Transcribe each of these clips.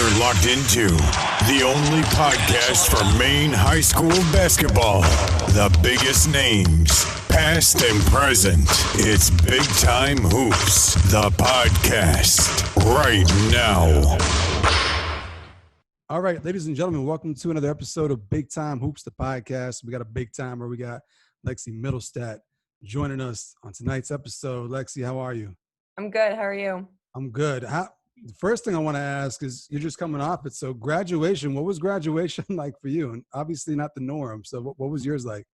You're locked into the only podcast for Maine high school basketball. The biggest names, past and present. It's Big Time Hoops, the podcast, right now. All right, ladies and gentlemen, welcome to another episode of Big Time Hoops, the podcast. We got a big timer. We got Lexi Mittelstadt joining us on tonight's episode. Lexi, how are you? I'm good. How are you? I'm good. The first thing I want to ask is, you're just coming off it. So graduation, what was graduation like for you? And obviously not the norm. So what was yours like?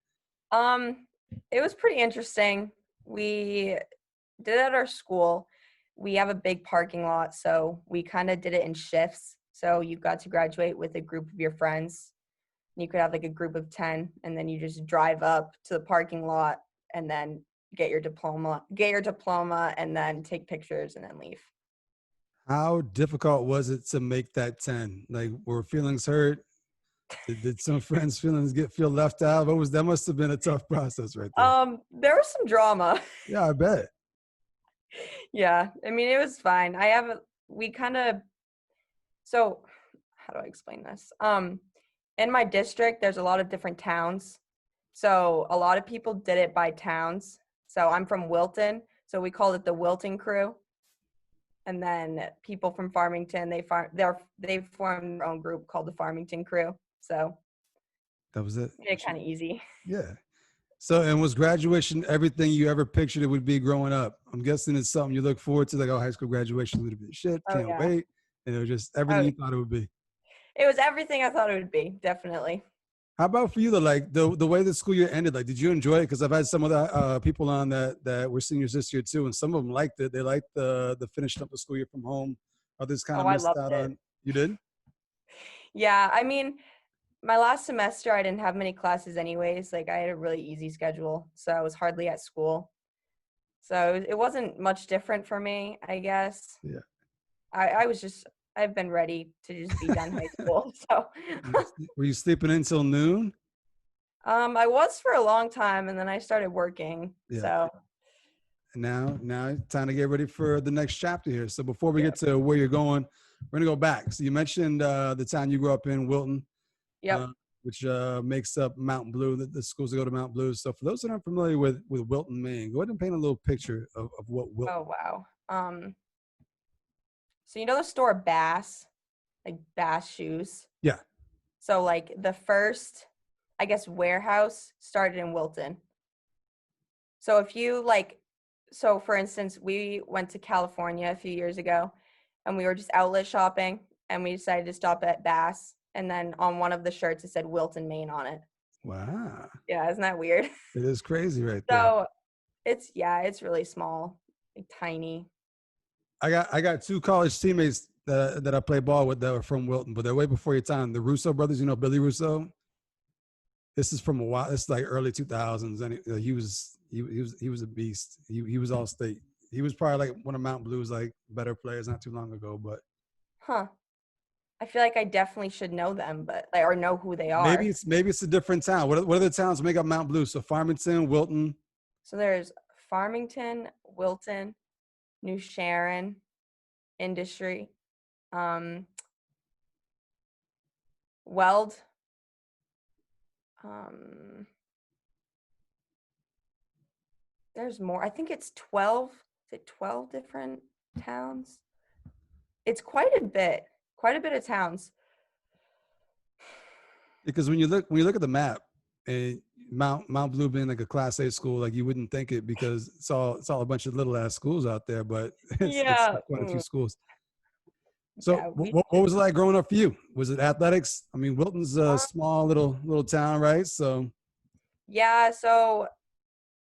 It was pretty interesting. We did it at our school. We have a big parking lot, so we kind of did it in shifts. So you got to graduate with a group of your friends. You could have like a group of 10, and then you just drive up to the parking lot and then get your diploma, and then take pictures and then leave. How difficult was it to make that 10? Like, were feelings hurt? Did some friends' feelings feel left out? That must have been a tough process right there. There was some drama. Yeah, I bet. Yeah, I mean, it was fine. So how do I explain this? In my district, there's a lot of different towns. So a lot of people did it by towns. So I'm from Wilton, so we called it the Wilton crew. And then people from Farmington, they formed their own group called the Farmington crew. So that was it. Made it kind of easy. Yeah. So, and was graduation everything you ever pictured it would be growing up? I'm guessing it's something you look forward to, like, oh, high school graduation, a little bit of shit, can't wait. And it was just everything you thought it would be. It was everything I thought it would be, definitely. How about for you, though? Like, the way the school year ended, like, did you enjoy it? Because I've had some of the people on that were seniors this year, too, and some of them liked it. They liked the finishing up the school year from home. Others kind of missed out on. You did? Yeah, I mean, my last semester, I didn't have many classes anyways. Like, I had a really easy schedule, so I was hardly at school. So it wasn't much different for me, I guess. Yeah. I've been ready to just be done high school. So were you sleeping until noon? I was for a long time, and then I started working. Yeah. So now time to get ready for the next chapter here. So before we get to where you're going, we're gonna go back. So you mentioned the town you grew up in, Wilton. Yep. Which makes up Mountain Blue, the schools that go to Mountain Blue. So for those that aren't familiar with Wilton, Maine, go ahead and paint a little picture of what Wilton. Oh, wow. So you know the store Bass, like Bass shoes? Yeah. So like the first, I guess, warehouse started in Wilton. So so for instance, we went to California a few years ago, and we were just outlet shopping, and we decided to stop at Bass. And then on one of the shirts, it said Wilton, Maine on it. Wow. Yeah, isn't that weird? It is crazy right there. So it's really small, like tiny. I got two college teammates that I play ball with that were from Wilton, but they're way before your time. The Russo brothers, you know, Billy Russo. This is from a while. It's like early 2000s, and he was a beast. He was all state. He was probably like one of Mountain Blue's like better players not too long ago. But I feel like I definitely should know them, but or know who they are. Maybe it's a different town. What are the towns that make up Mountain Blue? So Farmington, Wilton. So there's Farmington, Wilton, New Sharon, Industry, Weld. There's more. I think it's 12. Is it 12 different towns? It's quite a bit of towns. Because when you look at the map, and Mount Blue being like a Class A school, like you wouldn't think it because it's all a bunch of little ass schools out there, but it's quite a few schools. So what was it like growing up for you? Was it athletics? I mean, Wilton's a small little town, right? So yeah. So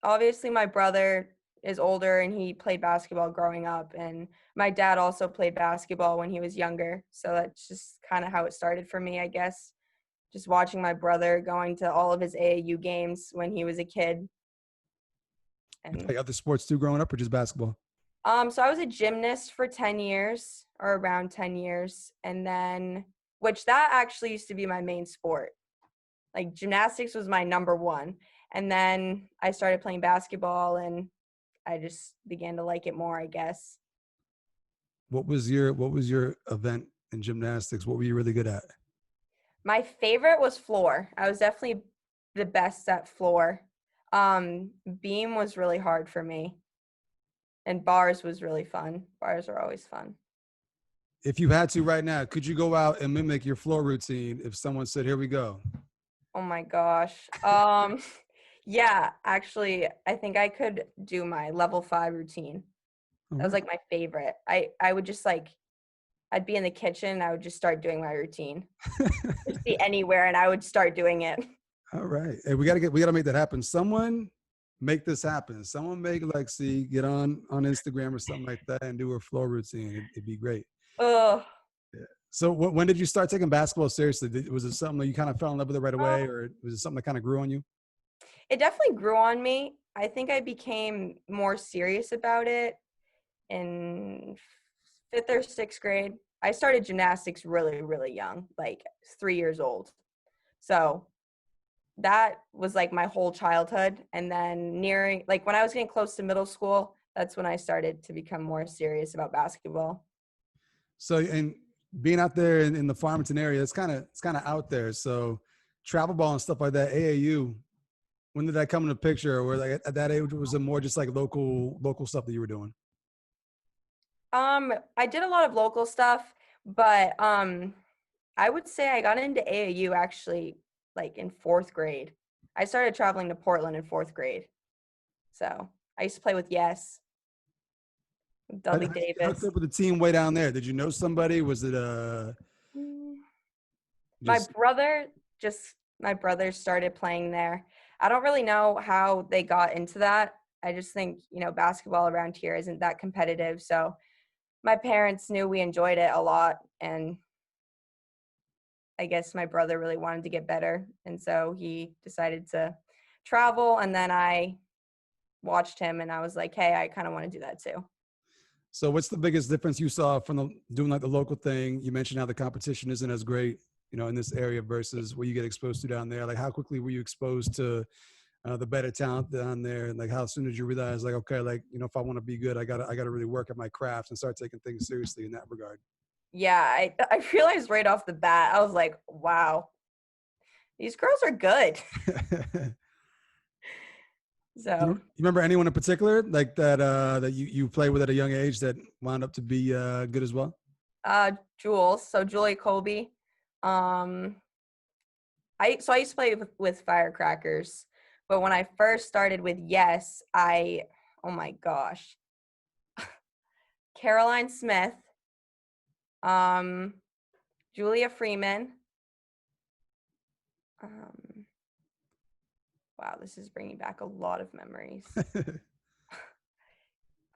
obviously my brother is older and he played basketball growing up, and my dad also played basketball when he was younger. So that's just kind of how it started for me, I guess. Just watching my brother going to all of his AAU games when he was a kid. And you play other sports too growing up, or just basketball? So I was a gymnast for 10 years, or around 10 years, and then, which that actually used to be my main sport. Like gymnastics was my number one. And then I started playing basketball, and I just began to like it more, I guess. What was your event in gymnastics? What were you really good at? My favorite was floor. I was definitely the best at floor. Beam was really hard for me. And bars was really fun. Bars are always fun. If you had to right now, could you go out and mimic your floor routine if someone said, here we go? Oh my gosh. Yeah, actually, I think I could do my level 5 routine. All That was right. like my favorite. I would just like I'd be in the kitchen and I would just start doing my routine. Just be anywhere and I would start doing it. All right. Hey, we gotta make that happen. Someone make this happen. Someone make Lexi get on Instagram or something like that and do her floor routine. It'd be great. Ugh. So when did you start taking basketball seriously? Was it something that you kind of fell in love with it right away, Um, or was it something that kind of grew on you? it definitely grew on me. I think I became more serious about it in 5th or 6th grade. I started gymnastics really, really young, like 3 years old. So that was like my whole childhood. And then nearing, like when I was getting close to middle school, that's when I started to become more serious about basketball. So and being out there in the Farmington area, it's kind of out there. So travel ball and stuff like that, AAU. When did that come into picture? Or like at that age, was it more just like local stuff that you were doing? I did a lot of local stuff, but I would say I got into AAU actually like in 4th grade. I started traveling to Portland in 4th grade. So I used to play with Yes, How Dudley did you get hooked Davis. up with the team way down there? Did you know somebody? Was it Mm, My just brother my brother started playing there. I don't really know how they got into that. I just think, basketball around here isn't that competitive. So my parents knew we enjoyed it a lot. And I guess my brother really wanted to get better. And so he decided to travel. And then I watched him and I was like, hey, I kind of want to do that too. so? What's the biggest difference you saw from doing like the local thing? You mentioned how the competition isn't as great, in this area versus what you get exposed to down there. Like, how quickly were you exposed to the better talent down there, and like how soon did you realize, like, okay, like if I want to be good, I gotta really work at my craft and start taking things seriously in that regard. Yeah, I realized right off the bat, I was like, wow, these girls are good. you, So you remember anyone in particular like that you played with at a young age that wound up to be good as well? Jules, so Julie Colby. Um, I used to play with firecrackers, but when I first started with Yes, oh my gosh, Caroline Smith, um, Julia Freeman. Um, wow, this is bringing back a lot of memories.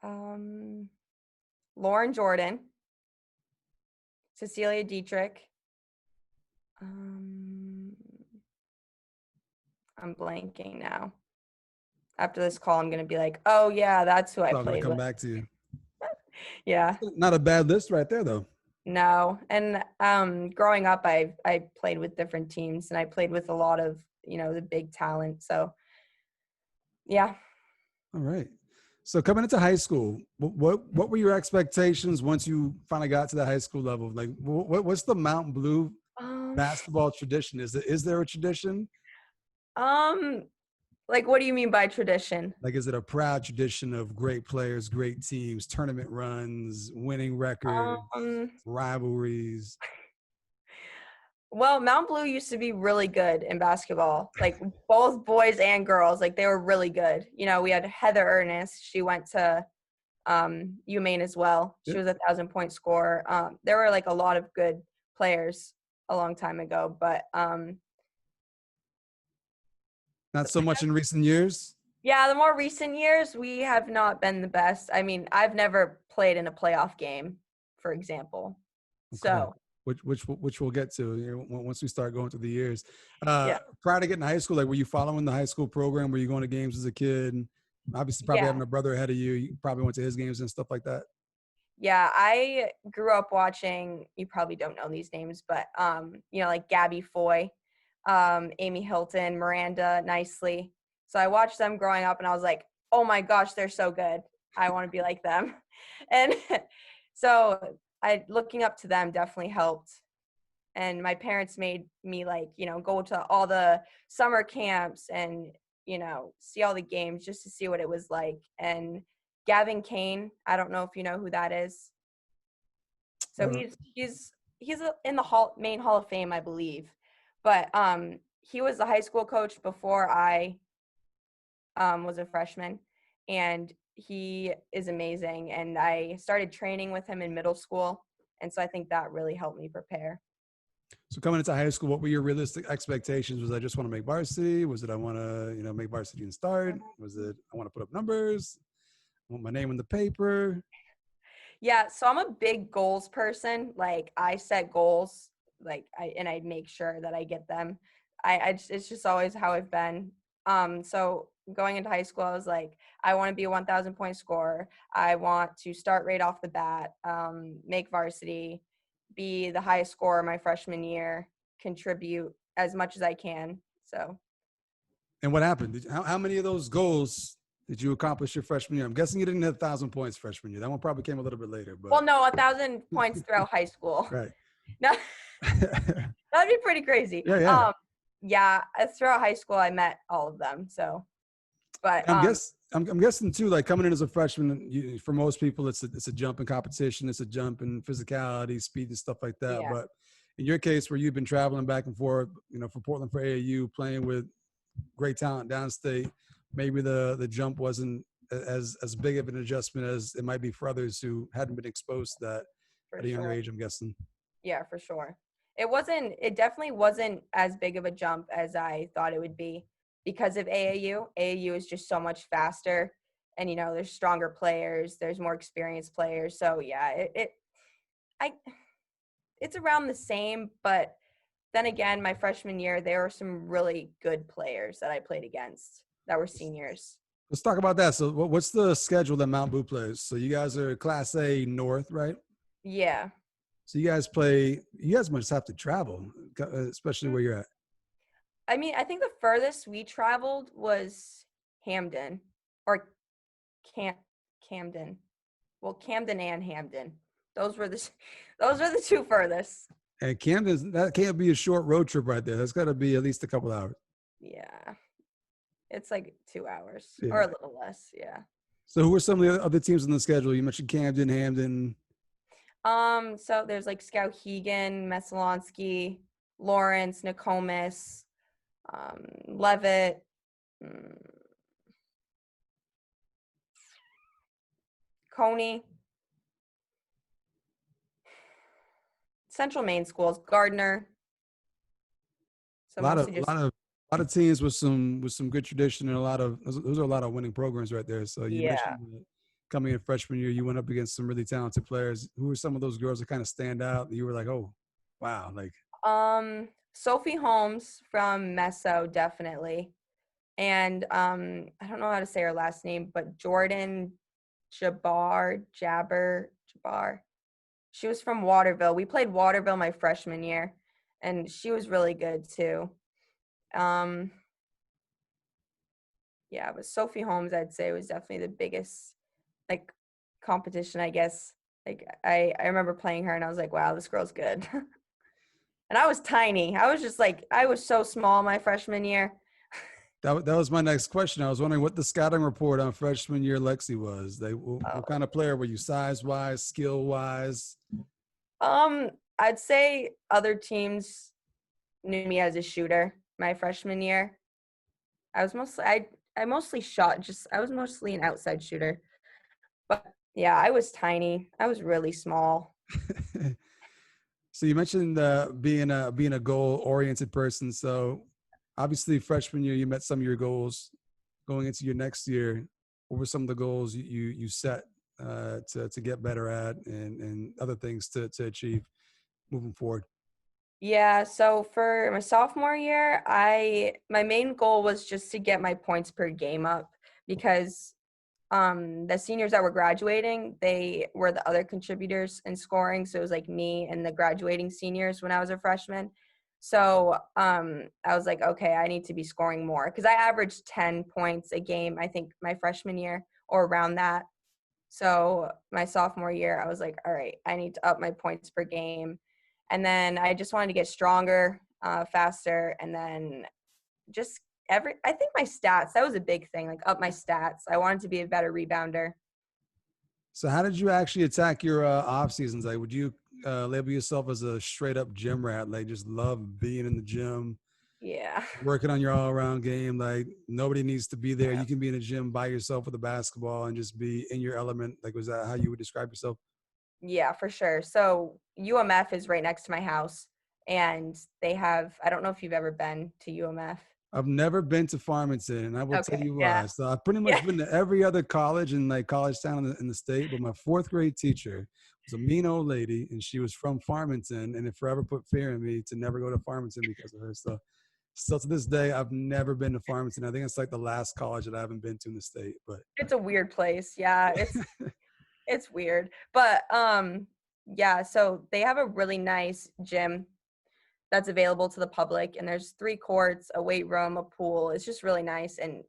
Um, Lauren Jordan, Cecilia Dietrich. Um, I'm blanking now. After this call, I'm gonna be like, oh yeah, that's who I It's all gonna played come with. back to you. Yeah. Not a bad list right there though. No. And growing up I played with different teams and I played with a lot of, the big talent. So yeah. All right. So coming into high school, what were your expectations once you finally got to the high school level? Like, what's the Mountain Blue Um basketball tradition? Is there a tradition? um like what do you mean by tradition? Like, is it a proud tradition of great players, great teams, tournament runs, winning records, Um rivalries? well, Mount Blue used to be really good in basketball. Like both boys and girls, like they were really good. We had Heather Ernest. She went to UMaine as well. She Yep. was a 1,000-point scorer. There were like a lot of good players a long time ago, but Not so much in recent years. yeah, the more recent years we have not been the best. I mean, I've never played in a playoff game, for example. Okay. So Which we'll get to, once we start going through the years. yeah, Prior to getting to high school, like, were you following the high school program? Were you going to games as a kid? And obviously, probably yeah, having a brother ahead of you, you probably went to his games and stuff like that. yeah. I grew up watching. You probably don't know these names, but like Gabby Foy, Amy Hilton, Miranda Nicely. So I watched them growing up, and I was like, oh my gosh, they're so good. I want to be like them, and so looking up to them definitely helped. And my parents made me like, go to all the summer camps and, see all the games just to see what it was like. And Gavin Kane, I don't know if you know who that is. So he's in the Maine Hall of Fame, I believe. But he was the high school coach before I was a freshman, and he is amazing. And I started training with him in middle school, and so I think that really helped me prepare. So coming into high school, what were your realistic expectations? Was I just want to make varsity? Was it I want to, make varsity and start? Was it I want to put up numbers? I want my name in the paper? Yeah, so I'm a big goals person. Like I set goals, I make sure that I get them. It's just always how I've been. So going into high school, I was like, I want to be a 1,000 point scorer. I want to start right off the bat, make varsity, be the highest scorer my freshman year, contribute as much as I can. So. And what happened? How many of those goals did you accomplish your freshman year? I'm guessing you didn't hit 1,000 points freshman year. That one probably came a little bit later. But Well, no, 1,000 points throughout high school. Right. No, that'd be pretty crazy. Yeah. Yeah, throughout high school, I met all of them. So, but I'm guessing too, like coming in as a freshman, for most people, it's a jump in competition, it's a jump in physicality, speed, and stuff like that. Yeah. But in your case, where you've been traveling back and forth, for Portland for AAU, playing with great talent downstate, maybe the jump wasn't as big of an adjustment as it might be for others who hadn't been exposed to that at a younger age, I'm guessing. Yeah, for sure. It definitely wasn't as big of a jump as I thought it would be because of AAU. AAU is just so much faster, and there's stronger players, there's more experienced players. So yeah, it's around the same, but then again, my freshman year, there were some really good players that I played against that were seniors. Let's talk about that. So what's the schedule that Mount Blue plays? So you guys are Class A North, right? Yeah. So you guys must have to travel, especially where you're at. I mean, I think the furthest we traveled was Hamden or Camden. Well, Camden and Hamden. Those were the two furthest. And Camden, that can't be a short road trip right there. That's got to be at least a couple hours. Yeah. It's like 2 hours or a little less. Yeah. So who are some of the other teams on the schedule? You mentioned Camden, Hamden. So there's like Skowhegan, Messalonsky, Lawrence, Nokomis, Levitt, Coney, Central Maine schools, Gardner. So a lot of teams with some good tradition, and those are a lot of winning programs right there. So you mentioned coming in freshman year, you went up against some really talented players. Who were some of those girls that kind of stand out? You were like, oh, wow, like. Sophie Holmes from Meso, definitely, and I don't know how to say her last name, but Jordan Jabbar. She was from Waterville. We played Waterville my freshman year, and she was really good too. Yeah, but Sophie Holmes, I'd say, was definitely the biggest competition, I guess. I remember playing her and I was like, wow, this girl's good. And I was tiny. I was so small my freshman year. That was my next question. I was wondering what the scouting report on freshman year Lexi was. What kind of player were you, size-wise, skill-wise? I'd say other teams knew me as a shooter my freshman year. I mostly shot. I was mostly an outside shooter. But yeah, I was tiny. I was really small. So you mentioned being a goal-oriented person. So obviously freshman year, you met some of your goals. Going into your next year, what were some of the goals you set to get better at and other things to achieve moving forward? Yeah, so for my sophomore year, my main goal was just to get my points per game up because the seniors that were graduating, they were the other contributors in scoring. So it was like me and the graduating seniors when I was a freshman. So I was like, okay, I need to be scoring more because I averaged 10 points a game, I think, my freshman year or around that. So my sophomore year, I was like, all right, I need to up my points per game. And then I just wanted to get stronger, faster. And then just I think my stats, that was a big thing, like up my stats. I wanted to be a better rebounder. So how did you actually attack your off seasons? Like, would you label yourself as a straight up gym rat? Like, just love being in the gym, Yeah. working on your all around game. Like, nobody needs to be there. Yeah. You can be in a gym by yourself with a basketball and just be in your element. Like, was that how you would describe yourself? Yeah, for sure. So UMF is right next to my house, and they have, I don't know if you've ever been to UMF. I've never been to Farmington, and I will tell Okay. you Yeah. why. So I've pretty Yeah. much been to every other college and like college town in the state, but my fourth grade teacher was a mean old lady, and she was from Farmington, and it forever put fear in me to never go to Farmington because of her. So still to this day, I've never been to Farmington. I think it's like the last college that I haven't been to in the state. But It's a weird place. Yeah. It's weird. But yeah, so they have a really nice gym that's available to the public, and there's 3 courts, a weight room, a pool. It's just really nice, and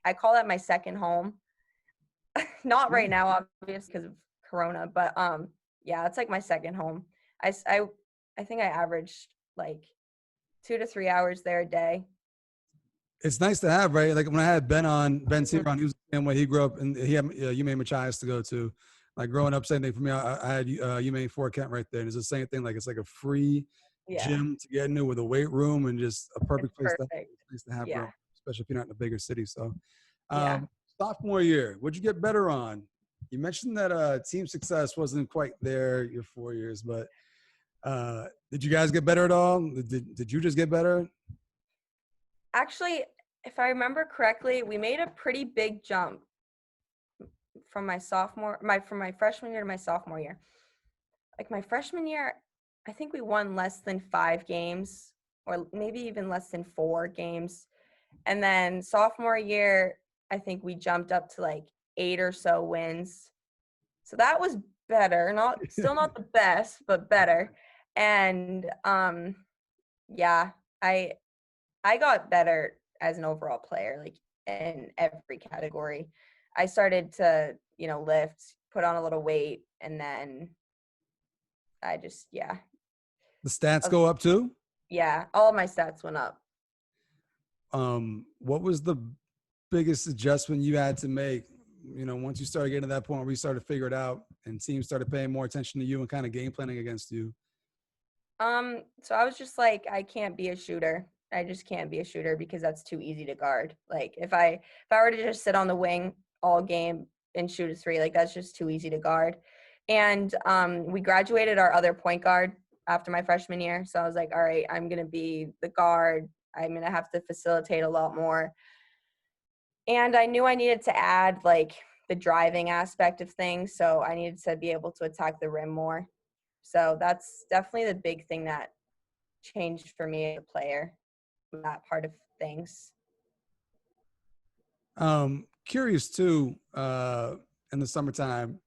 I call that my second home. Not right now, obviously, because of Corona, but yeah, it's like my second home. I think I averaged like 2 to 3 hours there a day. it's nice to have, right? Like when I had Ben Mhm. Searon, he was the same way. He grew up and he had UMaine Machias to go to. Like growing up, same thing for me. I had UMaine Fort Kent right there, and it's the same thing. Like it's like a free Yeah, gym to get into with a weight room and just a it's perfect perfect. place to have Yeah, growing, especially if you're not in a bigger city. So, yeah. sophomore year, what'd you get better on? You mentioned that team success wasn't quite there your 4 years, but did you guys get better at all? Did you just get better? Actually, if I remember correctly, we made a pretty big jump from from my freshman year to my sophomore year. Like my freshman year, I think we won less than 5 games, or maybe even less than 4 games. And then sophomore year, I think we jumped up to like 8 or so wins. So that was better. Still not the best, but better. And yeah, I I got better as an overall player, like in every category. I started to, lift, put on a little weight, and then I just, yeah, The stats uh, go up too. yeah, all of my stats went up. What was the biggest adjustment you had to make, once you started getting to that point where you started to figure it out and teams started paying more attention to you and kind of game planning against you? So I was just like, I can't be a shooter. I just can't be a shooter because that's too easy to guard. Like if I were to just sit on the wing all game and shoot a 3, like that's just too easy to guard. And we graduated our other point guard after my freshman year. So I was like, all right, I'm gonna be the guard. I'm gonna have to facilitate a lot more. And I knew I needed to add like the driving aspect of things. So I needed to be able to attack the rim more. So that's definitely the big thing that changed for me as a player, that part of things. Curious too, in the summertime,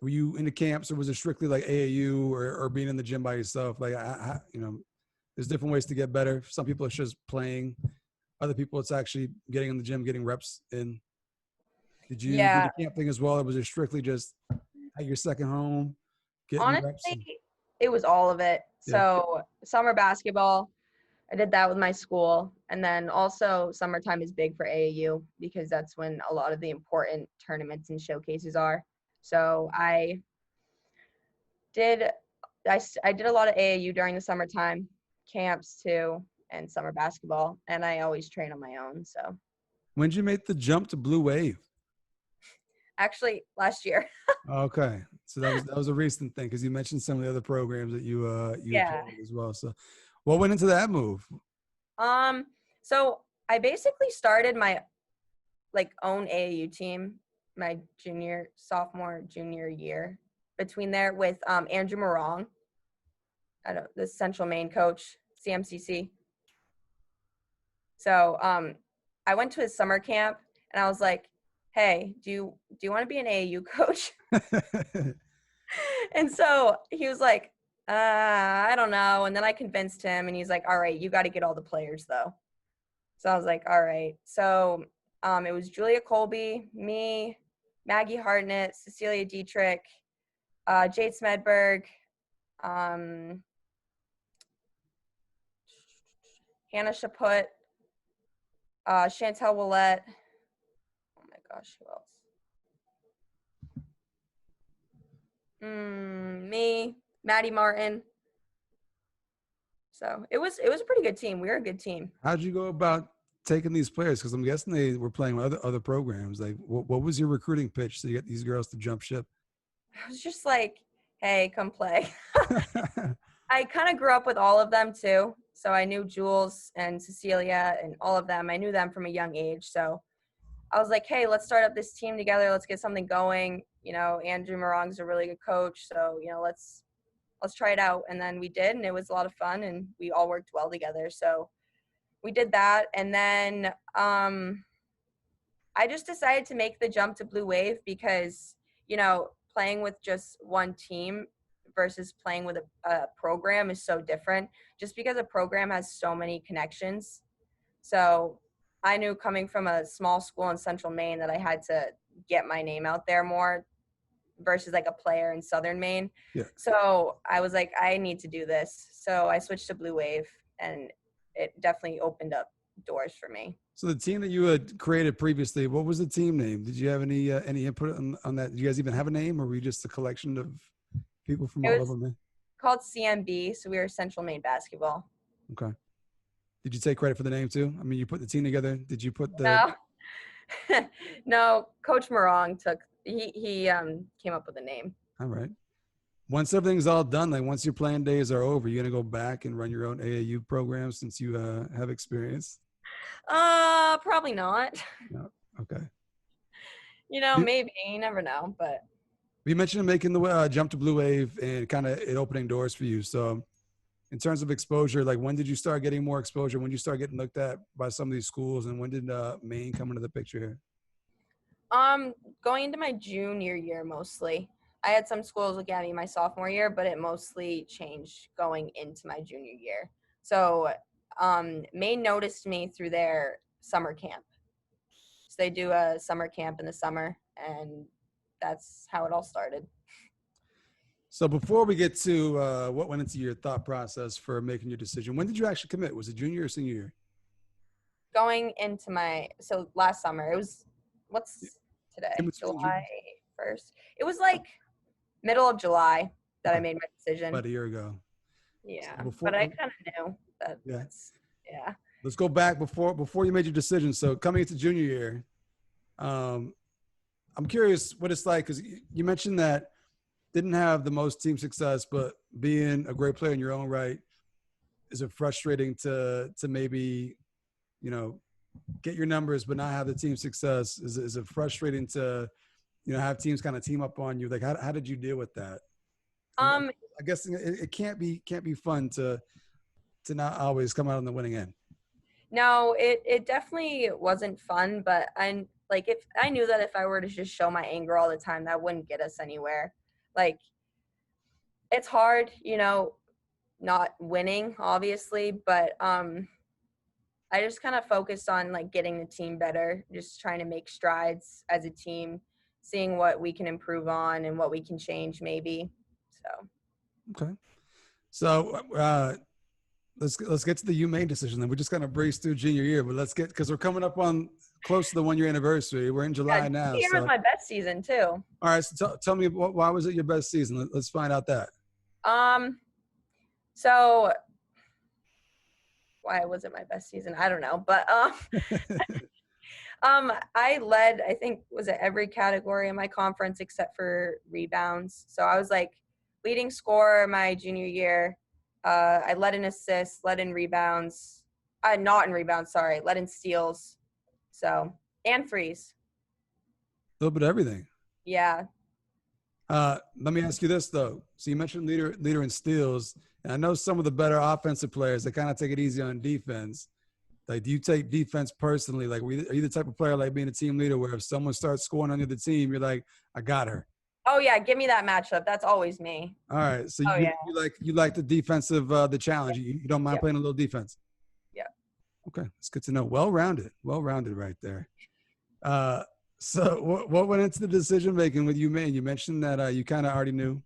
were you into camps or was it strictly like AAU or being in the gym by yourself? Like, there's different ways to get better. Some people it's just playing. Other people it's actually getting in the gym, getting reps in. Did you do Yeah, the camp thing as well? Or was it strictly just at your second home, getting reps? honestly, it was all of it. Yeah. So summer basketball, I did that with my school. And then also summertime is big for AAU because that's when a lot of the important tournaments and showcases are. So did I did a lot of AAU during the summertime, camps too, and summer basketball, and I always train on my own. So When did you make the jump to Blue Wave? actually last year. Okay, so that was a recent thing because you mentioned some of the other programs that you Yeah. played as well. So, what went into that move? So I basically started my like own AAU team my sophomore, junior year between there with Andrew Morong, the Central Maine coach, CMCC. So I went to his summer camp and I was like, hey, do you want to be an AAU coach? And so he was like, I don't know. And then I convinced him and he's like, all right, you got to get all the players though. So I was like, all right. So it was Julia Colby, me, Maggie Hartnett, Cecilia Dietrich, Jade Smedberg, Hannah Chaput, Chantel Willette. Oh my gosh, who else? Me, Maddie Martin. So it was a pretty good team. We were a good team. How'd you go about taking these players? Because I'm guessing they were playing with other programs. Like, what was your recruiting pitch to get these girls to jump ship? I was just like, hey, come play. I kind of grew up with all of them too. So I knew Jules and Cecilia and all of them. I knew them from a young age. So I was like, hey, let's start up this team together. Let's get something going. You know, Andrew Morong's a really good coach. So, you know, let's try it out. And then we did, and it was a lot of fun, and we all worked well together. So we did that. And then I just decided to make the jump to Blue Wave because, you know, playing with just one team versus playing with a program is so different just because a program has so many connections. So I knew coming from a small school in Central Maine that I had to get my name out there more versus like a player in Southern Maine. Yeah. So I was like, I need to do this. So I switched to Blue Wave, and it definitely opened up doors for me. So the team that you had created previously, what was the team name? Did you have any input on that? Did you guys even have a name, or were you just a collection of people from all over Maine? Called CMB, so we were Central Maine Basketball. Okay. Did you take credit for the name too? I mean, you put the team together. Did you put the? No, no. Coach Morong he came up with a name. All right. Once everything's all done, like once your playing days are over, you're gonna go back and run your own AAU program since you have experience. Probably not. No. Okay. You know, maybe. You never know. But you mentioned making the jump to Blue Wave and kind of it opening doors for you. So, in terms of exposure, like when did you start getting more exposure? When did you start getting looked at by some of these schools, and when did Maine come into the picture here? Going into my junior year mostly. I had some schools look at me my sophomore year, but it mostly changed going into my junior year. So Maine noticed me through their summer camp. So they do a summer camp in the summer, and that's how it all started. So before we get to what went into your thought process for making your decision, when did you actually commit? Was it junior or senior year? Going into so last summer, it was, what's today? July 1st. It was like middle of July that I made my decision. About a year ago. Yeah, So but I kind of knew that. Yeah. Let's go back before you made your decision. So coming into junior year, I'm curious what it's like because you mentioned that didn't have the most team success, but being a great player in your own right, is it frustrating to maybe, you know, get your numbers but not have the team success? Is it frustrating to, you know, have teams kind of team up on you? Like how did you deal with that? I guess it can't be fun to not always come out on the winning end. No, it definitely wasn't fun, but if I knew that if I were to just show my anger all the time, that wouldn't get us anywhere. Like, it's hard, you know, not winning, obviously, but I just kind of focused on, like, getting the team better, just trying to make strides as a team, seeing what we can improve on and what we can change maybe. So. Okay. So let's get to the UMaine decision then. We're just kind of breeze through junior year, but because we're coming up on close to the 1 year anniversary. We're in July now. Junior year was my best season too. All right. So tell me, why was it your best season? Let's find out that. So why was it my best season? I don't know, but I led, I think, was it every category in my conference except for rebounds. So I was like leading scorer my junior year. I led in assists, led in rebounds. Not in rebounds, sorry. Led in steals. So, and frees. A little bit of everything. Yeah. Let me ask you this though. So you mentioned leader in steals, and I know some of the better offensive players that kind of take it easy on defense. Like, do you take defense personally? Like, are you the type of player like being a team leader where if someone starts scoring on the other team, you're like, I got her? Oh yeah, give me that matchup. That's always me. All right. So you like the defensive, the challenge. You don't mind playing a little defense. Yeah. Okay, that's good to know. Well-rounded right there. So what went into the decision making with UMaine? You mentioned that you kind of already knew,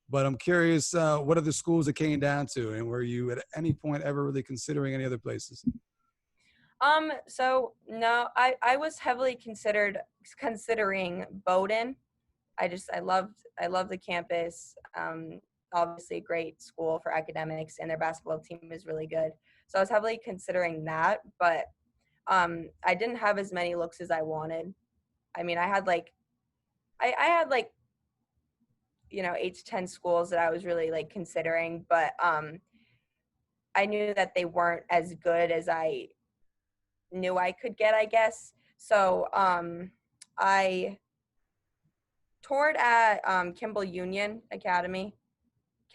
but I'm curious, what are the schools it came down to, and were you at any point ever really considering any other places? So no, I was heavily considering Bowdoin. I love the campus. Obviously a great school for academics, and their basketball team is really good. So I was heavily considering that, but I didn't have as many looks as I wanted. I mean, I had like 8 to 10 schools that I was really like considering, but I knew that they weren't as good as I knew I could get, I guess. So I toured at Kimball Union Academy,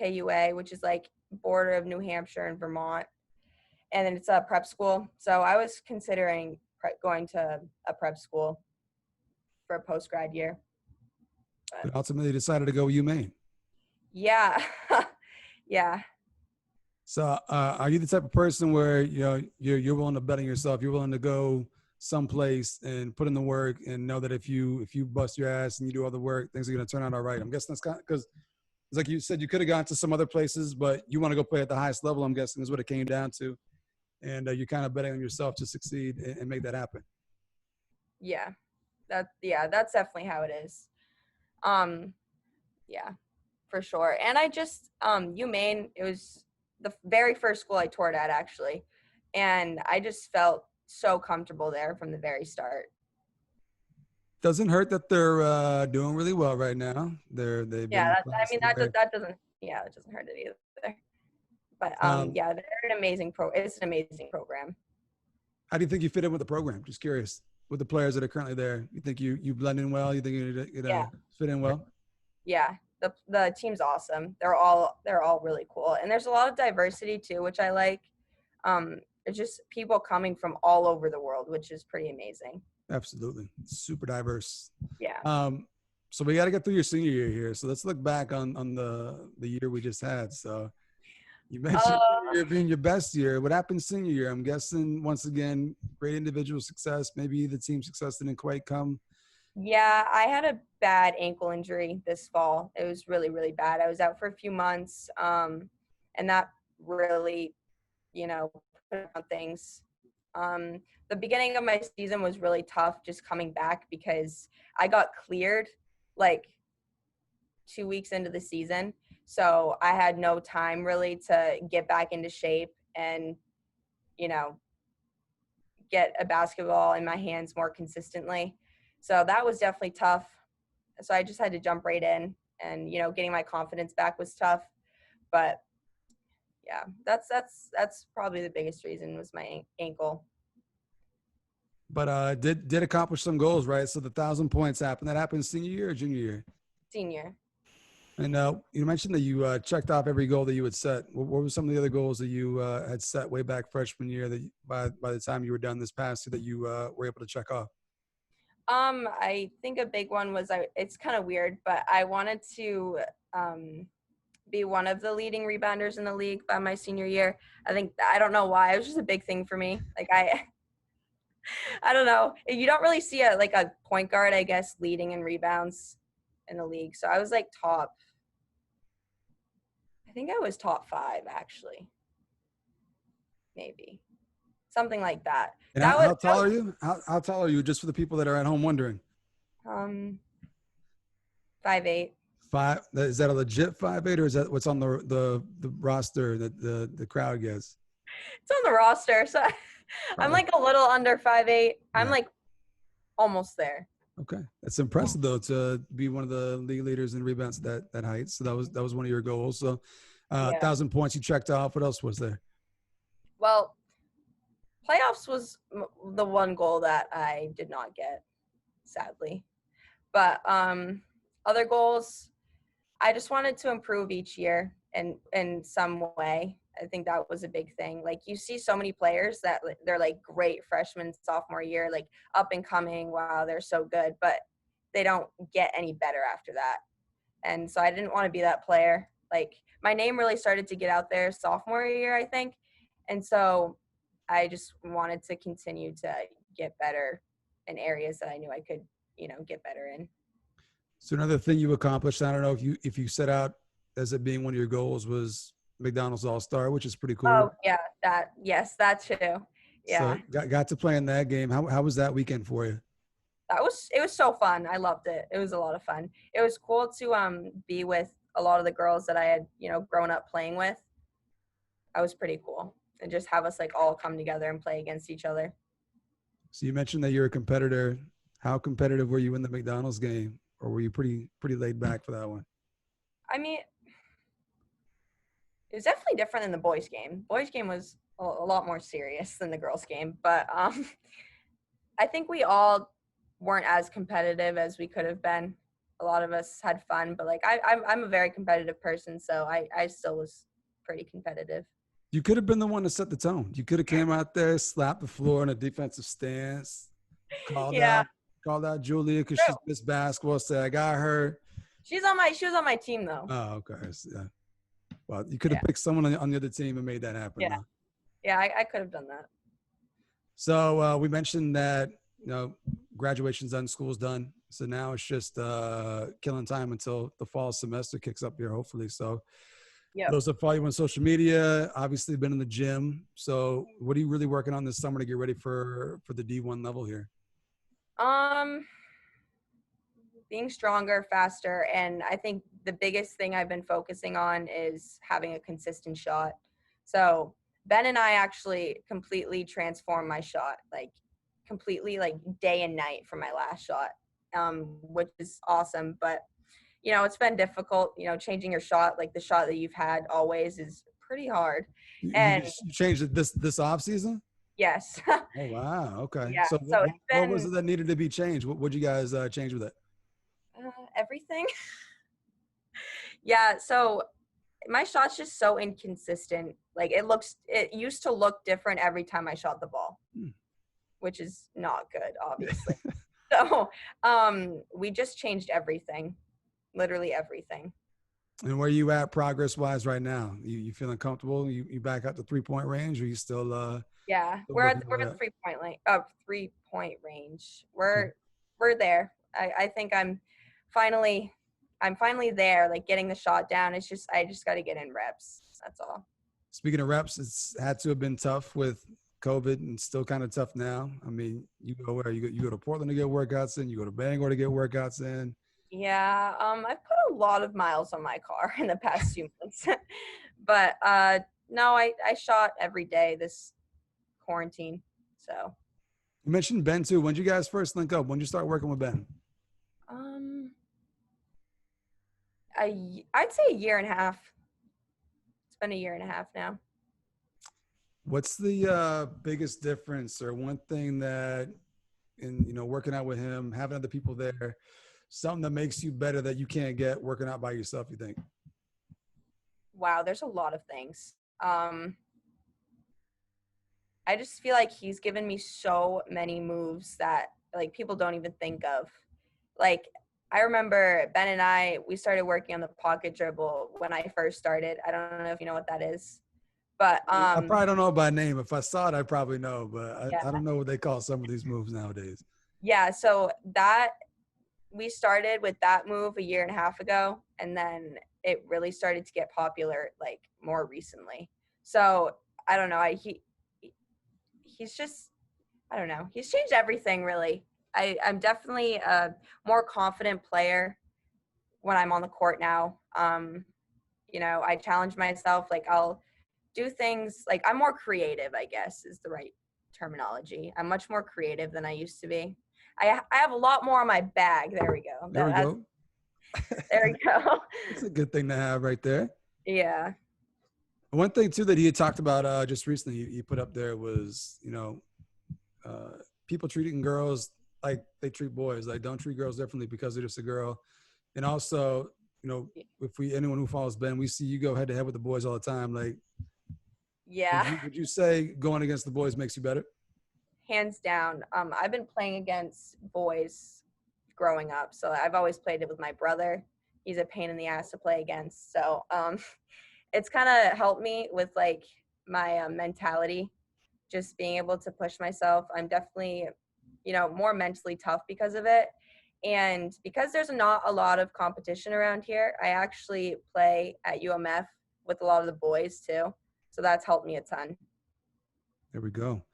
KUA, which is like border of New Hampshire and Vermont, and then it's a prep school. So I was considering going to a prep school for a post grad year. But ultimately decided to go UMaine. Yeah, yeah, So are you the type of person where you're willing to bet on yourself? You're willing to go someplace and put in the work and know that if you bust your ass and you do all the work, things are going to turn out all right. I'm guessing that's kind of because it's like you said, you could have gone to some other places, but you want to go play at the highest level. I'm guessing is what it came down to, and you're kind of betting on yourself to succeed and make that happen. yeah. That's definitely how it is. Yeah, for sure. And I just UMaine, it was the very first school I toured at actually, and I just felt so comfortable there from the very start. Doesn't hurt that they're doing really well right now. They've been Yeah, in the I class mean of their, that doesn't it doesn't hurt it either. But um, yeah, they're an amazing it's an amazing program. how do you think you fit in with the program? Just curious. With the players that are currently there, you think you blend in well? You think Yeah, fit in well? yeah. The team's awesome. They're all really cool, and there's a lot of diversity too, which I like. It's just people coming from all over the world, which is pretty amazing. Absolutely, super diverse. Yeah. So we got to get through your senior year here. So let's look back on the year we just had. So you mentioned Uh, year being your best year. What happened senior year? I'm guessing once again, great individual success. Maybe the team success didn't quite come. Yeah, I had a bad ankle injury this fall. It was really, really bad. I was out for a few months, and that really, put on things. The beginning of my season was really tough just coming back because I got cleared like 2 weeks into the season. So I had no time really to get back into shape and, you know, get a basketball in my hands more consistently. So that was definitely tough. So I just had to jump right in, and getting my confidence back was tough. But yeah, that's probably the biggest reason was my ankle. But did accomplish some goals, right? So the 1,000 points happened. That happened senior year or junior year? Senior. And you mentioned that you checked off every goal that you had set. What were some of the other goals that you had set way back freshman year that by the time you were done this past year that you were able to check off? I think a big one was it's kind of weird, but I wanted to be one of the leading rebounders in the league by my senior year. I don't know why. It was just a big thing for me. Like I don't know. You don't really see a point guard, I guess, leading in rebounds in the league. So I was like I think I was top 5 actually. Maybe. Something like that. And how tall are you? How tall are you? Just for the people that are at home wondering. 5'8". Is that a legit 5'8", or is that what's on the roster that the crowd gets? It's on the roster, so I'm like a little under 5'8". I'm like almost there. Okay, that's impressive though to be one of the league leaders in rebounds at that height. So that was one of your goals. So, 1,000 points you checked off. What else was there? Well, playoffs was the one goal that I did not get, sadly. But other goals, I just wanted to improve each year in some way. I think that was a big thing. Like you see so many players that they're like great freshman, sophomore year, like up and coming. Wow, they're so good, but they don't get any better after that. And so I didn't want to be that player. Like my name really started to get out there sophomore year, I think. And so I just wanted to continue to get better in areas that I knew I could get better in. So another thing you accomplished, I don't know if you set out as it being one of your goals, was McDonald's All-Star, which is pretty cool. Oh yeah, that too. So Yeah. got to play in that game. How was that weekend for you? It was so fun. I loved it. It was a lot of fun. It was cool to be with a lot of the girls that I had, grown up playing with. That was pretty cool. And just have us like all come together and play against each other. So you mentioned that you're a competitor. How competitive were you in the McDonald's game, or were you pretty laid back for that one? I mean, it was definitely different than the boys' game. Boys' game was a lot more serious than the girls' game, but I think we all weren't as competitive as we could have been. A lot of us had fun, but like I'm a very competitive person, so I still was pretty competitive. You could have been the one to set the tone. You could have came out there, slapped the floor in a defensive stance, called Yeah, out Julia because true. she's missed basketball. Said I got her. She was on my team though. Oh, okay. So, yeah. Well, you could have Yeah. picked someone on the other team and made that happen. Yeah. Though. Yeah, I could have done that. So we mentioned that graduation's done, school's done. So now it's just killing time until the fall semester kicks up here, hopefully. So Yeah. those that follow you on social media, obviously been in the gym. So what are you really working on this summer to get ready for the D1 level here? Being stronger, faster, and I think the biggest thing I've been focusing on is having a consistent shot. So Ben and I actually completely transformed my shot, like completely like day and night from my last shot, which is awesome. But, it's been difficult, changing your shot, like the shot that you've had always is pretty hard. You And changed it this off season? yes. Oh, wow. Okay. Yeah. So So it's what was been it that needed to be changed? What'd you guys change with it? everything. Yeah. So my shot's just so inconsistent. Like it used to look different every time I shot the ball, which is not good, obviously. So we just changed everything, literally everything. And where you at progress wise right now? You feeling comfortable? You back up to 3-point range, or you still Yeah, still we're working at on the that? 3-point range. Okay. We're there. I think I'm finally there, like getting the shot down. I just got to get in reps. That's all. Speaking of reps, it's had to have been tough with COVID, and still kind of tough now. I mean, you go where you go to Portland to get workouts in, you go to Bangor to get workouts in. Yeah, I've put a lot of miles on my car in the past few months, but no, I shot every day this quarantine. So You mentioned Ben too. When did you guys first link up? When did you start working with Ben? um, I'd say a year and a half. It's been a year and a half now. What's the biggest difference, or one thing that in working out with him, having other people there, something that makes you better that you can't get working out by yourself, you think? Wow, there's a lot of things. I just feel like he's given me so many moves that like people don't even think of. Like I remember Ben and we started working on the pocket dribble when I first started. I don't know if you know what that is, but I probably don't know by name. If I saw it, I probably know, but yeah. I don't know what they call some of these moves nowadays. Yeah, so that we started with that move a year and a half ago, and then it really started to get popular like more recently. So I don't know. He's just, I don't know. He's changed everything really. I'm definitely a more confident player when I'm on the court now. I challenge myself. Like I'll do things like I'm more creative, I guess is the right terminology. I'm much more creative than I used to be. I have a lot more on my bag. There we go. There we go. There we go. It's a good thing to have right there. Yeah. One thing too that he had talked about just recently, he put up there was, people treating girls like they treat boys. Like don't treat girls differently because they're just a girl. And also, if anyone who follows Ben, we see you go head to head with the boys all the time. Like, Yeah. would you say going against the boys makes you better? Hands down. I've been playing against boys growing up, so I've always played it with my brother. He's a pain in the ass to play against. So it's kind of helped me with like my mentality, just being able to push myself. I'm definitely, more mentally tough because of it. And because there's not a lot of competition around here, I actually play at UMF with a lot of the boys too. So that's helped me a ton. There we go.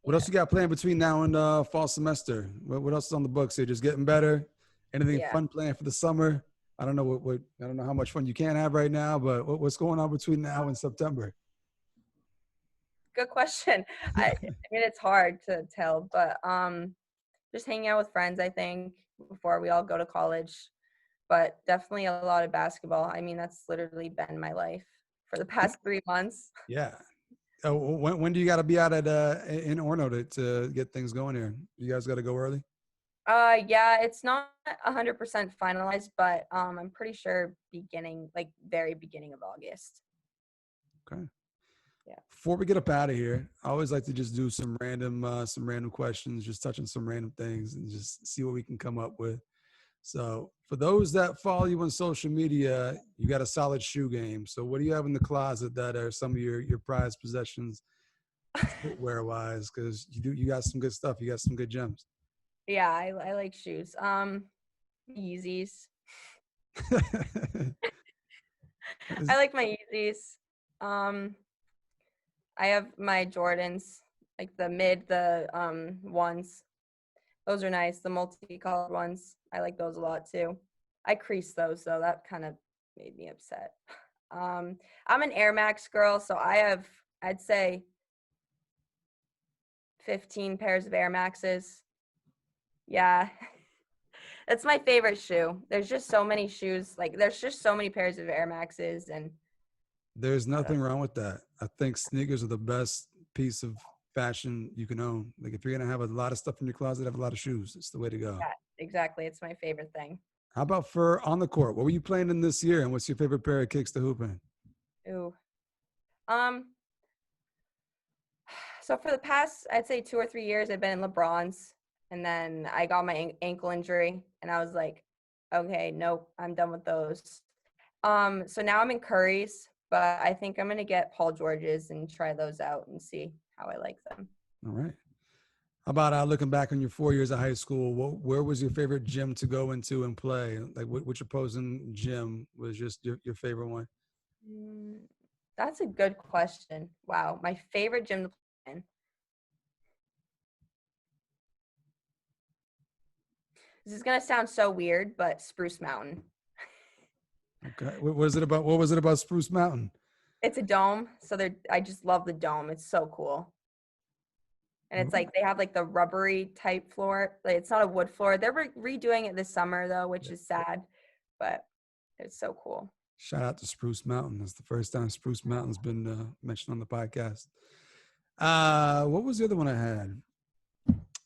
What Yeah. else you got planned between now and fall semester? What else is on the books here? Just getting better? Anything Yeah. fun planned for the summer? I don't know what I don't know how much fun you can have right now, but what's going on between now and September? Good question. I mean, it's hard to tell, but just hanging out with friends, I think, before we all go to college. But definitely a lot of basketball. I mean, that's literally been my life for the past 3 months. Yeah. When do you got to be out at in Orno to get things going here? You guys got to go early. Yeah, it's not 100% finalized, but I'm pretty sure very beginning of August. Okay. Yeah. Before we get up out of here, I always like to just do some random questions, just touching some random things and just see what we can come up with. So for those that follow you on social media, you got a solid shoe game. So what do you have in the closet that are some of your prized possessions, footwear wise? Because you got some good stuff. You got some good gems. Yeah, I like shoes. Yeezys. I like my Yeezys. Um, I have my Jordans, like the ones. Those are nice. The multicolored ones. I like those a lot too. I crease those though. That kind of made me upset. I'm an Air Max girl, so I'd say 15 pairs of Air Maxes. Yeah. That's my favorite shoe. There's just so many shoes. Like there's just so many pairs of Air Maxes and There's nothing wrong with that. I think sneakers are the best piece of fashion you can own. Like if you're gonna have a lot of stuff in your closet, have a lot of shoes. It's the way to go. yeah, exactly. It's my favorite thing. How about for on the court? What were you playing in this year, and what's your favorite pair of kicks to hoop in? Ooh. Um, so for the past, I'd say 2 or 3 years, I've been in LeBron's, and then I got my ankle injury, and I was like, okay, nope, I'm done with those. So now I'm in Curry's, but I think I'm gonna get Paul George's and try those out and see how I like them. All right. How about looking back on your 4 years of high school? Where was your favorite gym to go into and play? Like which opposing gym was just your favorite one? Mm, That's a good question. Wow, my favorite gym to play in. This is gonna sound so weird, but Spruce Mountain. Okay. What was it about? What was it about Spruce Mountain? It's a dome, so I just love the dome. It's so cool. And it's like they have like the rubbery type floor. Like it's not a wood floor. They're redoing it this summer though, which is sad, but it's so cool. Shout out to Spruce Mountain. That's the first time Spruce Mountain's been mentioned on the podcast. What was the other one I had?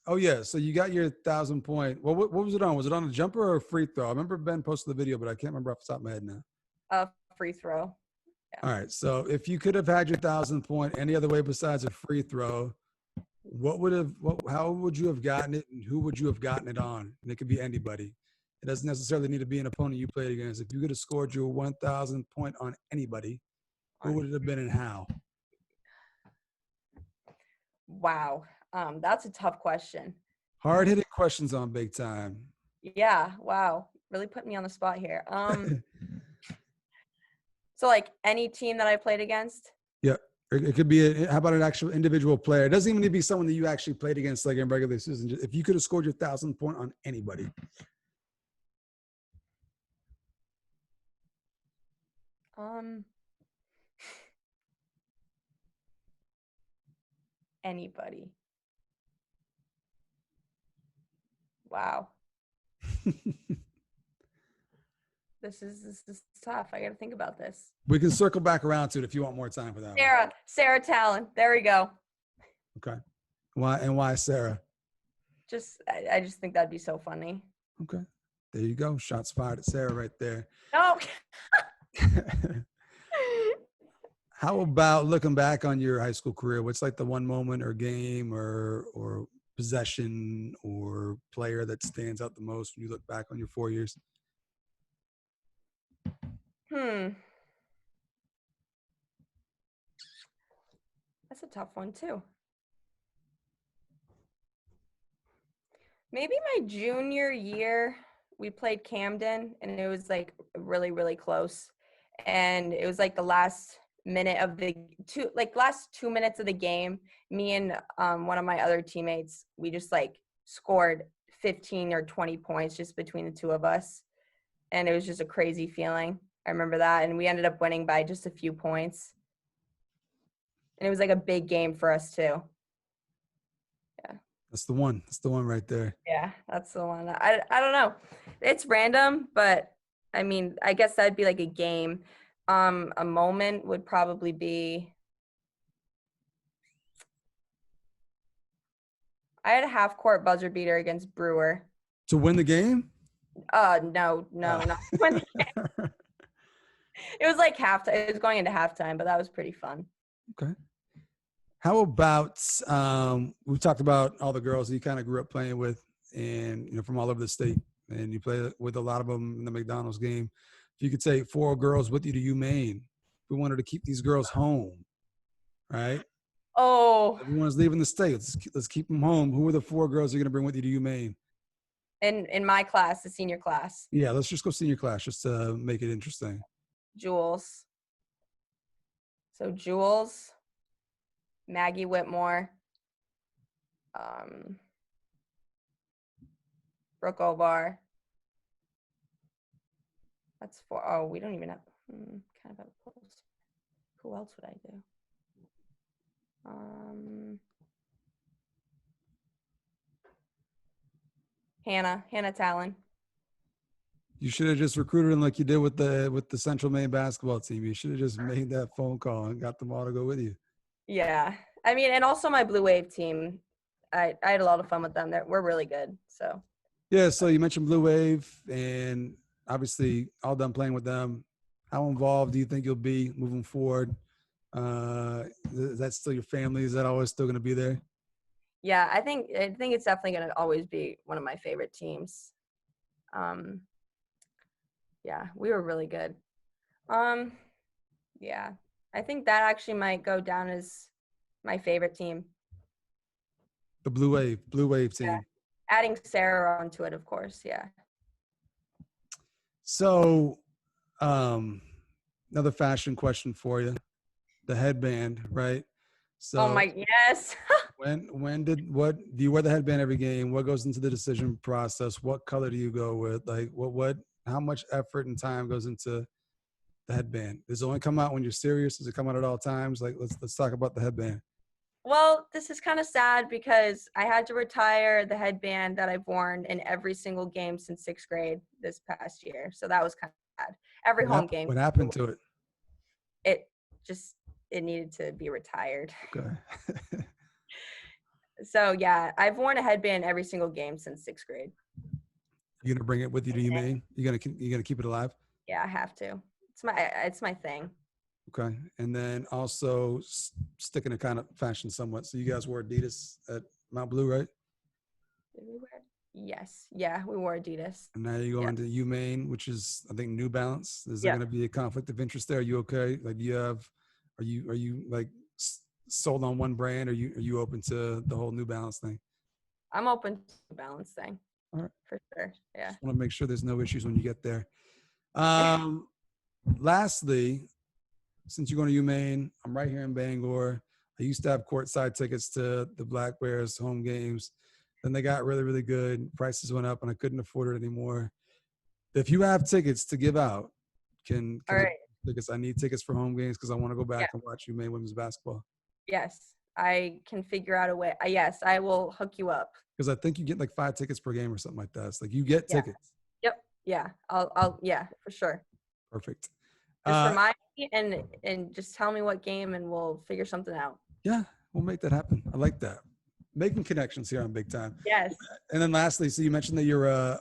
Oh yeah, so you got your 1,000-point. What was it on? Was it on a jumper or a free throw? I remember Ben posted the video, but I can't remember off the top of my head now. Free throw. Yeah. All right, so if you could have had your 1,000-point any other way besides a free throw, how would you have gotten it, and who would you have gotten it on? And it could be anybody. It doesn't necessarily need to be an opponent you played against. If you could have scored your 1,000 point on anybody, who would it have been and how? Wow. That's a tough question. Hard hitting questions on Big Time. Yeah. Wow. Really put me on the spot here. So like any team that I played against. Yeah. It could be how about an actual individual player? It doesn't even need to be someone that you actually played against, like in regular season. Just, if you could have scored your 1,000 point on anybody. Anybody. Wow. This is tough. I got to think about this. We can circle back around to it if you want more time for that. Sarah Talon. There we go. Okay. Why Sarah? I just think that'd be so funny. Okay. There you go. Shots fired at Sarah right there. No. How about looking back on your high school career? What's like the one moment or game or possession or player that stands out the most when you look back on your 4 years? That's a tough one too. Maybe my junior year, we played Camden, and it was like really, really close. And it was like the last minute of the last 2 minutes of the game. Me and one of my other teammates, we just like scored 15 or 20 points just between the two of us. And it was just a crazy feeling. I remember that. And we ended up winning by just a few points. And it was like a big game for us too. Yeah. That's the one. That's the one right there. Yeah, that's the one. I don't know. It's random, but I mean, I guess that'd be like a game. A moment would probably be I had a half court buzzer beater against Brewer. To win the game? No, not when it was like halftime. It was going into halftime, but that was pretty fun. Okay. How about we've talked about all the girls that you kind of grew up playing with, and from all over the state, and you play with a lot of them in the McDonald's game. If you could take 4 girls with you to UMaine, we wanted to keep these girls home, right? Oh, Everyone's leaving the state. Let's keep them home. Who are the 4 girls you're going to bring with you to UMaine? in my class, the senior class, Yeah, let's just go senior class just to make it interesting. Jules. So Jules, Maggie Whitmore, Brooke Obar. That's 4. Oh, we don't even have kind of a close. Who else would I do? Hannah Talon. You should have just recruited them like you did with the Central Maine basketball team. You should have just made that phone call and got them all to go with you. Yeah, I mean, and also my Blue Wave team. I had a lot of fun with them. We're really good. So. Yeah. So you mentioned Blue Wave, and obviously all done playing with them. How involved do you think you'll be moving forward? Is that still your family? Is that always still going to be there? Yeah, I think it's definitely going to always be one of my favorite teams. Yeah, we were really good. Yeah, I think that actually might go down as my favorite team. The Blue Wave team. Yeah. Adding Sarah onto it, of course. Yeah. So, another fashion question for you: the headband, right? So, Oh my, yes. when do you wear the headband every game? What goes into the decision process? What color do you go with? Like, how much effort and time goes into the headband? Does it only come out when you're serious? Does it come out at all times? Like, let's talk about the headband. Well, this is kind of sad because I had to retire the headband that I've worn in every single game since 6th grade this past year. So that was kind of sad. Every home game. What happened to it? It needed to be retired. Okay. So yeah, I've worn a headband every single game since 6th grade. You're gonna bring it with you to UMaine? You're gonna keep it alive? Yeah, I have to. It's my thing. Okay. And then also sticking to kind of fashion somewhat. So you guys wore Adidas at Mount Blue, right? Did we wear? Yes. Yeah, we wore Adidas. And now you're going to UMaine, which is, I think, New Balance. Is there Yeah. going to be a conflict of interest there? Are you okay? Like, are you like sold on one brand? Are you open to the whole New Balance thing? I'm open to the balance thing. All right. For sure. Yeah. Just want to make sure there's no issues when you get there. Lastly, since you're going to UMaine, I'm right here in Bangor. I used to have courtside tickets to the Black Bears home games. Then they got really, really good. Prices went up, and I couldn't afford it anymore. If you have tickets to give out, can All right. tickets? I need tickets for home games because I want to go back and watch UMaine women's basketball. Yes, I can figure out a way. Yes, I will hook you up. Because I think you get like 5 tickets per game or something like that. It's like you get tickets. Yep. Yeah. I'll. Yeah, for sure. Perfect. Just remind me and just tell me what game and we'll figure something out. Yeah, we'll make that happen. I like that. Making connections here on Big Time. Yes. And then lastly, so you mentioned that you're a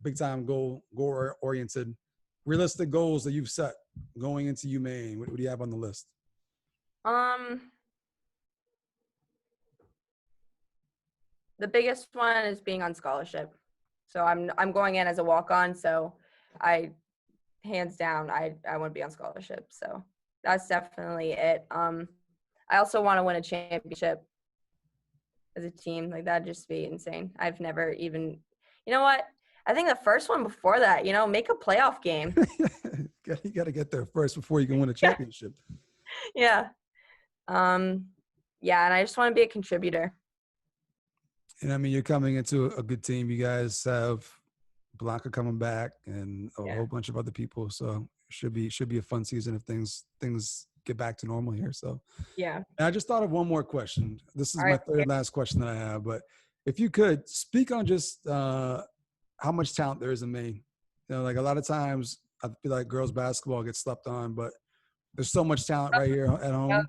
big time goal oriented. Realistic goals that you've set going into UMaine. What do you have on the list? The biggest one is being on scholarship. So I'm going in as a walk-on. So hands down, I want to be on scholarship. So that's definitely it. I also want to win a championship. as a team. Like, that'd just be insane. I've never even, you know what? I think the first one before that, make a playoff game. You got to get there first before you can win a Yeah. championship. Yeah. Yeah, and I just want to be a contributor. And I mean, you're coming into a good team. You guys have Blanca coming back and a whole bunch of other people. So it should be a fun season if things get back to normal here. So Yeah. and I just thought of one more question. This is All my right. third last question that I have, but if you could speak on just how much talent there is in Maine. Like a lot of times I feel like girls basketball gets slept on, but there's so much talent right here at home.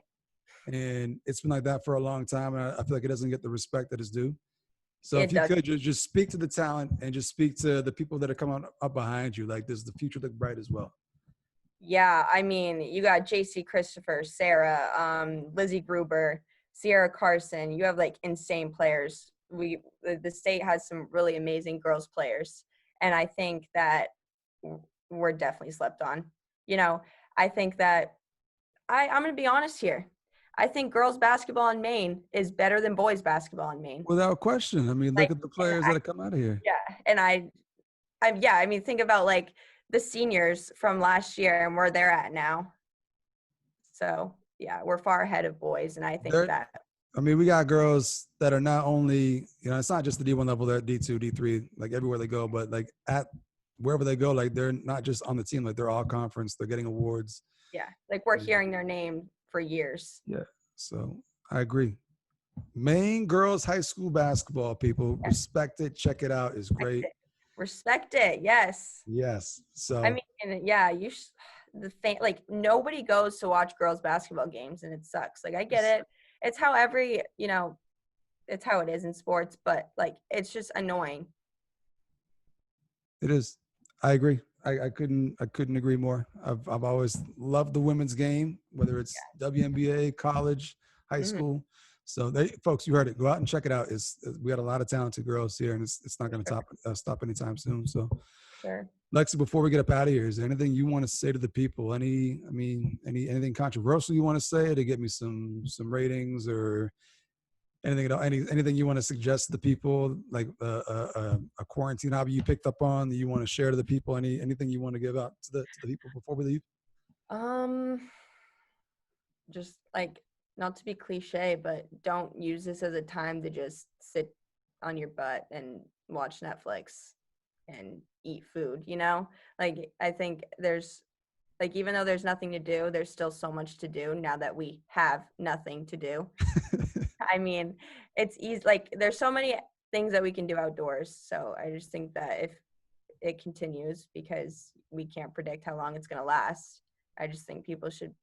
And it's been like that for a long time. And I feel like it doesn't get the respect that it's due. So if you could just speak to the talent and just speak to the people that are coming up behind you, like, does the future look bright as well? Yeah, I mean, you got JC Christopher, Sarah, Lizzie Gruber, Sierra Carson. You have like insane players. The state has some really amazing girls players, and I think that we're definitely slept on. I think that I'm going to be honest here. I think girls basketball in Maine is better than boys basketball in Maine. Without question. I mean, look at the players that have come out of here. Yeah, and I mean, think about like the seniors from last year and where they're at now. So yeah, we're far ahead of boys, and I think that. I mean, we got girls that are not only, it's not just the D1 level, they're D2, D3, like everywhere they go, but like at wherever they go, like they're not just on the team, like they're all conference, they're getting awards. Yeah, like we're hearing their name for years. Yeah, so I agree. Maine girls high school basketball, people, respect it, check it out, is great. Respect it, yes. Yes. So I mean, yeah, like nobody goes to watch girls basketball games, and it sucks. Like, I get it. It's how it's how it is in sports, but like it's just annoying. It is. I agree. I couldn't agree more. I've always loved the women's game, whether it's WNBA, college, high school. So folks, you heard it. Go out and check it out. We got a lot of talented girls here, and it's not going to stop anytime soon. So, sure. Lexi, before we get up out of here, is there anything you want to say to the people? Anything controversial you want to say to get me some ratings or anything at all? Anything you want to suggest to the people, like a quarantine hobby you picked up on that you want to share to the people? Anything you want to give out to the people before we leave? Just like, not to be cliche, but don't use this as a time to just sit on your butt and watch Netflix and eat food, Like, I think there's, like, even though there's nothing to do, there's still so much to do now that we have nothing to do. I mean, it's easy. Like, there's so many things that we can do outdoors. So I just think that if it continues, because we can't predict how long it's going to last, I just think people should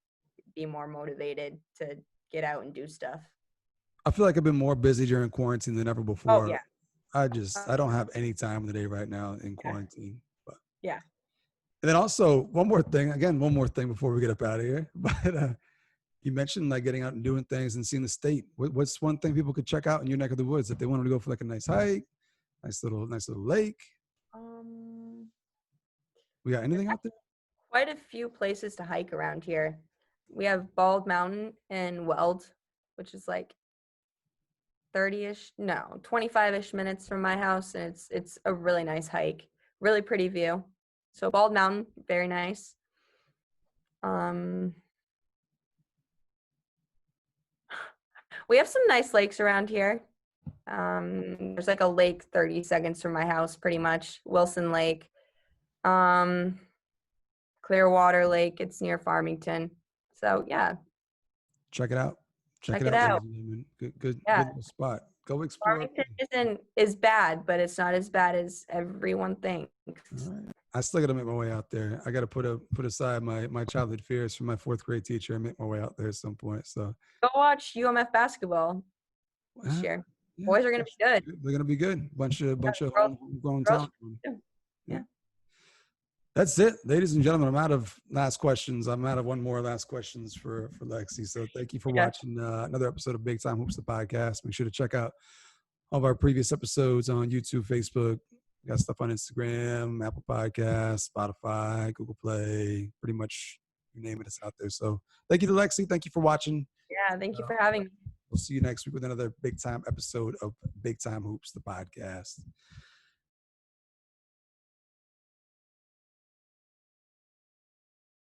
be more motivated to get out and do stuff. I feel like I've been more busy during quarantine than ever before. Oh, yeah. I don't have any time of the day right now in quarantine. But yeah. And then also one more thing before we get up out of here. But you mentioned like getting out and doing things and seeing the state. What's one thing people could check out in your neck of the woods if they wanted to go for like a nice hike, nice little lake? We got anything out there? Quite a few places to hike around here. We have Bald Mountain in Weld, which is like 25-ish minutes from my house, and it's a really nice hike, really pretty view. So Bald Mountain, very nice. We have some nice lakes around here. There's like a lake 30 seconds from my house, pretty much. Wilson Lake, Clearwater Lake. It's near Farmington. So yeah, check it out. Check it out. Good spot. Go explore. Farmington is bad, but it's not as bad as everyone thinks. All right. I still got to make my way out there. I got to put aside my childhood fears from my fourth grade teacher and make my way out there at some point. So go watch UMF basketball this year. Yeah, boys are going to be good. They're going to be good. Bunch of homegrown talent. Yeah. That's it, ladies and gentlemen. I'm out of last questions. I'm out of one more last questions for Lexi. So thank you for watching another episode of Big Time Hoops, the podcast. Make sure to check out all of our previous episodes on YouTube, Facebook. We got stuff on Instagram, Apple Podcasts, Spotify, Google Play, pretty much you name it, it's out there. So thank you to Lexi. Thank you for watching. Yeah, thank you for having me. We'll see you next week with another big time episode of Big Time Hoops, the podcast.